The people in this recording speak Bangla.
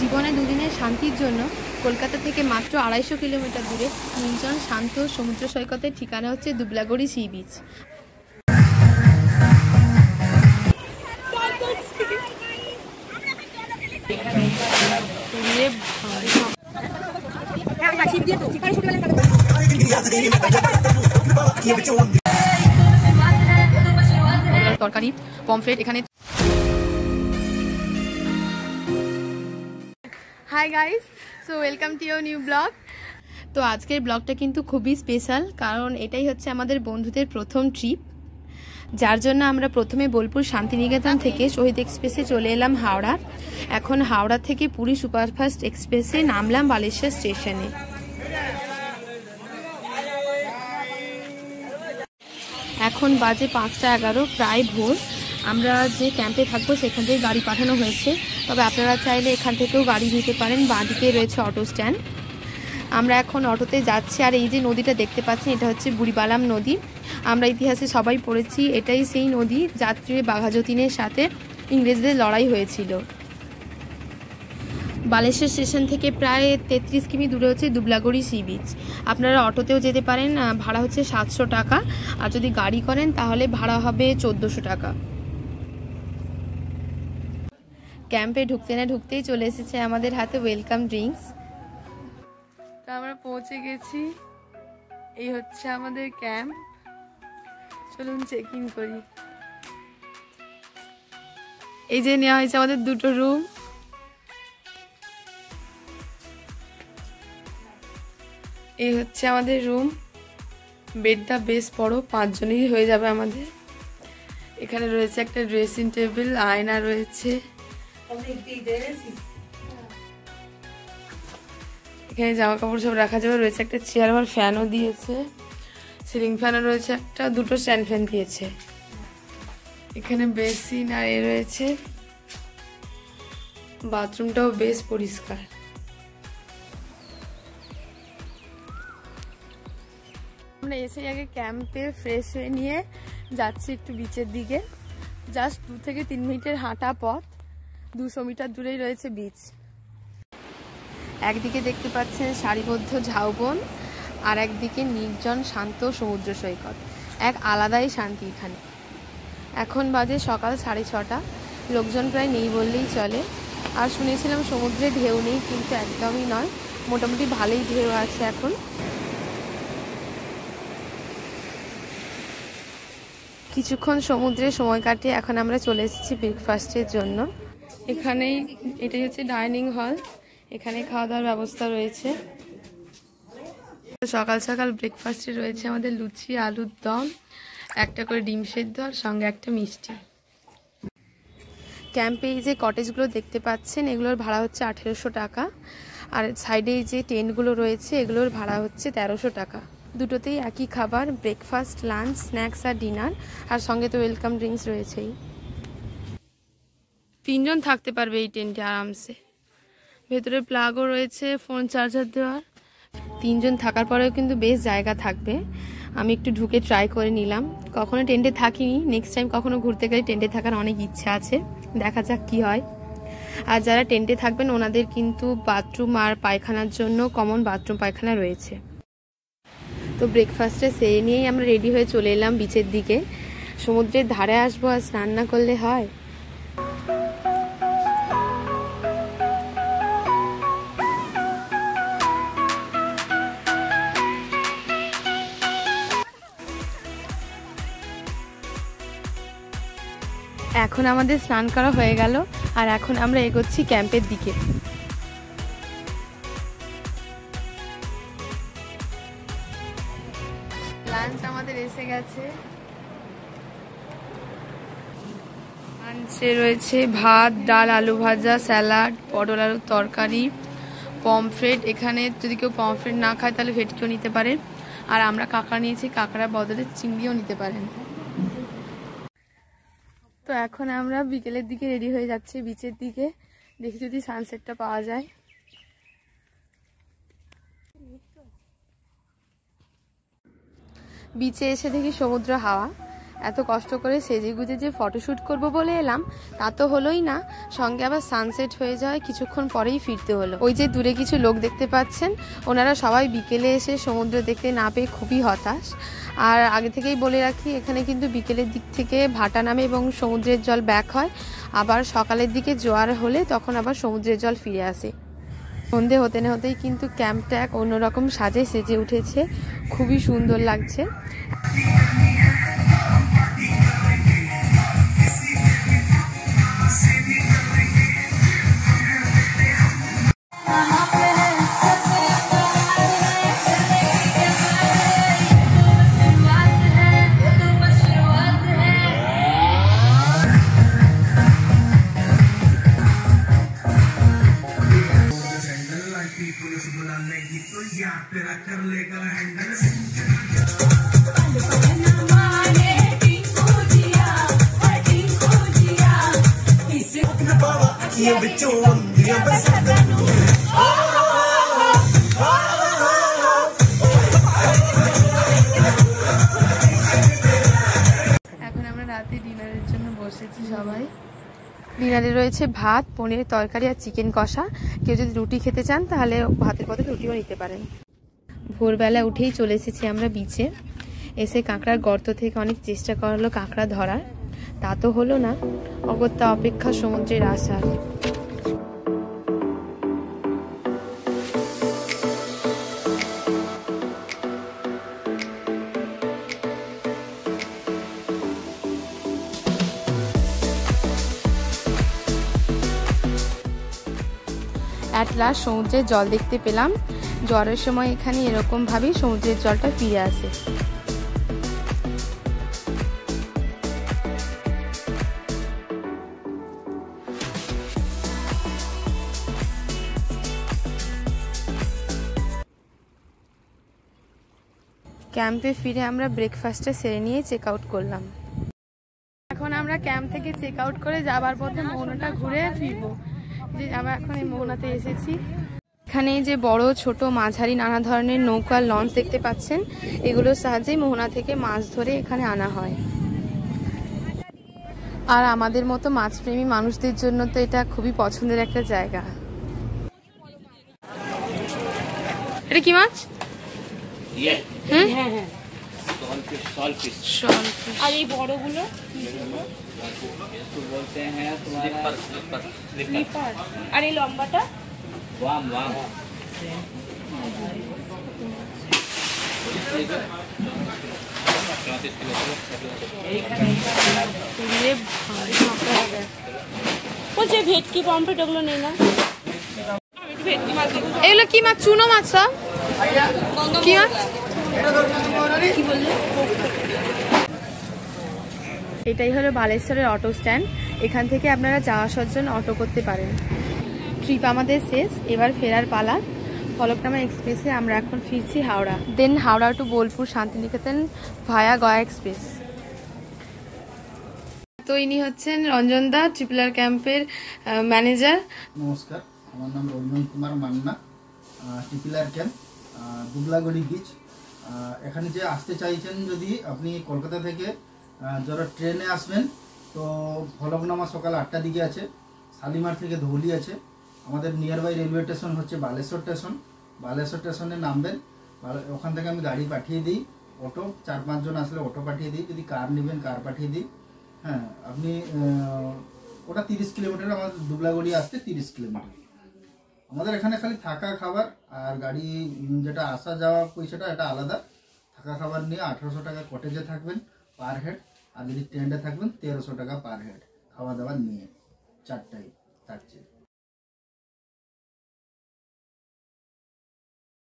জীবনে দুদিনের শান্তির জন্য কলকাতা থেকে মাত্র 250 কিলোমিটার দূরে নির্জন শান্ত সমুদ্র সৈকতের ঠিকানা হচ্ছে দুবলাগড়ি সি বিচ। তরকারি, পমফ্রেট এখানে। Hi guys, so welcome to your new blog. তো আজকের ব্লগটা কিন্তু খুবই স্পেশাল, কারণ এটাই হচ্ছে আমাদের বন্ধুদের প্রথম ট্রিপ, যার জন্য আমরা প্রথমে বোলপুর শান্তিনিকেতন থেকে শহীদ এক্সপ্রেসে চলে এলাম হাওড়া। এখন হাওড়া থেকে পুরী সুপারফাস্ট এক্সপ্রেসে নামলাম বালেশ্বর স্টেশনে। এখন বাজে 5:11, প্রায় ভোর। আমরা যে ক্যাম্পে থাকবো সেখান থেকে গাড়ি পাঠানো হয়েছে, তবে আপনারা চাইলে এখান থেকেও গাড়ি নিতে পারেন। বাঁদিকে রয়েছে অটো স্ট্যান্ড। আমরা এখন অটোতে যাচ্ছি। আর এই যে নদীটা দেখতে পাচ্ছেন, এটা হচ্ছে বুড়িবালাম নদী। আমরা ইতিহাসে সবাই পড়েছি, এটাই সেই নদী যাত্রী বাঘা যতীনের সাথে ইংরেজদের লড়াই হয়েছিল। বালেশ্বর স্টেশন থেকে প্রায় 33 কিমি দূরে হচ্ছে দুবলাগড়ি সি বিচ। আপনারা অটোতেও যেতে পারেন, ভাড়া হচ্ছে 700 টাকা। আর যদি গাড়ি করেন তাহলে ভাড়া হবে 1400 টাকা। ক্যাম্পে ঢুকতে না ঢুকতেই চলে এসেছে আমাদের হাতে ওয়েলকাম ড্রিঙ্কস। তো আমরা পৌঁছে গেছি, এই হচ্ছে আমাদের ক্যাম্প। চলুন চেক ইন করি। এই যে নেওয়া হয়েছে আমাদের 2টো রুম। এই হচ্ছে আমাদের রুম। বেডটা বেশ বড়, 5 জনেরই হয়ে যাবে আমাদের। এখানে রয়েছে একটা ড্রেসিং টেবিল, আয়না রয়েছে। এখানে জামা কাপড় সব রাখা যাবে। রয়েছে একটা চেয়ার, আর ফ্যানও দিয়েছে। সিলিং ফ্যানও রয়েছে একটা, 2টো স্ট্যান্ড ফ্যান দিয়েছে। এখানে বেসিন আর এ রয়েছে। বাথরুমটাও বেশ পরিষ্কার। আমরা এসে আগে ক্যাম্পে ফ্রেশ হয়ে নিয়ে যাচ্ছি একটু বিচের দিকে। জাস্ট 2 থেকে 3 মিনিটের হাঁটা পথ। 200 মিটার দূরেই রয়েছে বিচ। একদিকে দেখতে পাচ্ছেন সারিবদ্ধ ঝাউবন, আর একদিকে নির্জন শান্ত সমুদ্র সৈকত। এক আলাদাই শান্তি এখানে। এখন বাজে সকাল 6:30। লোকজন প্রায় নেই বললেই চলে। আর শুনেছিলাম সমুদ্রে ঢেউ নেই, কিন্তু একদমই নয়, মোটামুটি ভালোই ঢেউ আছে এখন। কিছুক্ষণ সমুদ্রে সময় কাটিয়ে এখন আমরা চলে এসেছি ব্রেকফাস্টের জন্য। এখানেই, এটাই হচ্ছে ডাইনিং হল। এখানে খাওয়া দাওয়ার ব্যবস্থা রয়েছে। সকাল সকাল ব্রেকফাস্টে রয়েছে আমাদের লুচি, আলুর দম, একটা করে ডিম সেদ্ধ, আর সঙ্গে একটা মিষ্টি। ক্যাম্পে এই যে কটেজগুলো দেখতে পাচ্ছেন, এগুলোর ভাড়া হচ্ছে 1800 টাকা। আর সাইডে এই যে টেন্টগুলো রয়েছে, এগুলোর ভাড়া হচ্ছে 1300 টাকা। দুটোতেই একই খাবার, ব্রেকফাস্ট, লাঞ্চ, স্ন্যাক্স আর ডিনার, আর সঙ্গে তো ওয়েলকাম ড্রিঙ্কস রয়েছেই। 3 জন থাকতে পারবে এই টেন্টে আরামসে। ভেতরে প্লাগও রয়েছে, ফোন চার্জার দেওয়ার। 3 জন থাকার পরেও কিন্তু বেশ জায়গা থাকবে। আমি একটু ঢুকে ট্রাই করে নিলাম। কখনো টেন্টে থাকিনি, নেক্সট টাইম কখনো ঘুরতে গেলে টেন্টে থাকার অনেক ইচ্ছা আছে, দেখা যাক কি হয়। আর যারা টেন্টে থাকবেন ওনাদের কিন্তু বাথরুম আর পায়খানার জন্য কমন বাথরুম পায়খানা রয়েছে। তো ব্রেকফাস্টে সেরে নিয়েই আমরা রেডি হয়ে চলে এলাম বিচের দিকে। সমুদ্রের ধারে আসবো আর স্নান না করলে হয়? এখন আমাদের স্নান করা হয়ে গেল, আর এখন আমরা এগোচ্ছি ক্যাম্পের দিকে। লাঞ্চ আমাদের এসে গেছে। লাঞ্চে রয়েছে ভাত, ডাল, আলু ভাজা, স্যালাড, পটল আলুর তরকারি, পমফ্রেট। এখানে যদি কেউ পমফ্রেট না খায় তাহলে ভেটকিও নিতে পারে। আর আমরা কাঁকড়া নিয়েছি, কাঁকড়ার বদলে চিংড়িও নিতে পারেন। তো এখন আমরা বিকেলের দিকে রেডি হয়ে যাচ্ছি বিচের দিকে। দেখি যদি সানসেটটা পাওয়া যায়। বিচে এসে দেখি সমুদ্র হাওয়া। এত কষ্ট করে সেজে গুজে যে ফটোশ্যুট করব বলে এলাম তা তো হলোই না, সঙ্গে আবার সানসেট হয়ে যায় কিছুক্ষণ পরেই ফিরতে হলো। ওই যে দূরে কিছু লোক দেখতে পাচ্ছেন, ওনারা সবাই বিকেলে এসে সমুদ্র দেখতে না পেয়ে খুবই হতাশ। আর আগে থেকেই বলে রাখি, এখানে কিন্তু বিকেলের দিক থেকে ভাটা নামে এবং সমুদ্রের জল ব্যাক হয়, আবার সকালের দিকে জোয়ার হলে তখন আবার সমুদ্রের জল ফিরে আসে। সন্ধে হতে না হতেই কিন্তু ক্যাম্পটা এক অন্যরকম সাজে সেজে উঠেছে, খুবই সুন্দর লাগছে। এখন আমরা রাতে ডিনারের জন্য বসেছি সবাই। ডিনারে রয়েছে ভাত, পনিরের তরকারি আর চিকেন কষা। কেউ যদি রুটি খেতে চান তাহলে ভাতের বদলে রুটিও নিতে পারেন। ভোরবেলা উঠেই চলে এসেছি আমরা বিচে। এসে কাঁকড়ার গর্ত থেকে অনেক চেষ্টা করা হলো কাঁকড়া ধরার, তা তো হলো না। অগত্যা অপেক্ষা সমুদ্রের আসার। অ্যাট লাস্ট সমুদ্রের জল দেখতে পেলাম। জ্বরের সময় এখানে এরকমভাবেই সমুদ্রের জলটা ফিরে আসে। ক্যাম্পে ফিরে আমরা ব্রেকফাস্টটা সেরে নিয়ে চেক আউট করলাম। এখন আমরা ক্যাম্প থেকে চেক আউট করে যাবার পথে মোহনাটা ঘুরে ফিরবো। যে আমরা এখন এই মোহনাতে এসেছি। এখানে যে বড় ছোট মাঝারি নানা ধরনের নৌকা লঞ্চ দেখতে পাচ্ছেন, এগুলোর সাহায্যেই মোহনা থেকে মাছ ধরে এখানে আনা হয়। আর আমাদের মতো মাছপ্রেমী মানুষদের জন্য তো এটা খুবই পছন্দের একটা জায়গা। এটা কি মাছ? আর এই বড়গুলো बोलते हैं স্লিপার। আর এই লম্বাটা वाम वाम। বলছে ভেটকি পমফ্রেট ওগুলো নেই না? এগুলো কি মাছ? চুনো মাছ সব? কি মাছ? কি বললে? এটাই হলো বালেশ্বরের অটো স্ট্যান্ড। এখান থেকে আপনারা যাওয়া আসার জন্য অটো করতে পারেন। ট্রিপ আমাদের শেষ, এবার ফেরার পালা। ফলকনামা এক্সপ্রেসে আমরা এখন ফিরছি Howrah, then Howrah to Bolpur Shantiniketan via Gaya express. তো ইনি হচ্ছেন রঞ্জন দা, ট্রিপলার ক্যাম্পের ম্যানেজার। নমস্কার, আমার নাম Ranjan Kumar Manna, Tripler camp Dublagadi beach. এখানে যে আসতে চাইছেন, যদি আপনি কলকাতা থেকে যারা ট্রেনে আসবেন তো ফলকনামা সকাল 8টার দিকে আছে, শালিমার থেকে ধৌলি আছে। আমাদের নিয়ারবাই রেলওয়ে স্টেশন হচ্ছে বালেশ্বর স্টেশন। বালেশ্বর স্টেশনে নামবেন, ওখান থেকে আমি গাড়ি পাঠিয়ে দিই, অটো 4-5 জন আসলে অটো পাঠিয়ে দিই, যদি কার নেবেন কার পাঠিয়ে দিই। হ্যাঁ, আপনি ওটা 30 কিলোমিটার, আমাদের দুবলাগড়ি আসতে 30 কিলোমিটার। আমাদের এখানে খালি থাকা খাবার আর গাড়ি যেটা আসা যাওয়া পয়সাটা এটা আলাদা। থাকা খাবার নিয়ে 1800 টাকা কটেজে থাকবেন পার হেড, আর যদি টেন্টে থাকবেন 1300 টাকা পার হেড, খাওয়া দাওয়া নিয়ে 4টায় থাকছে।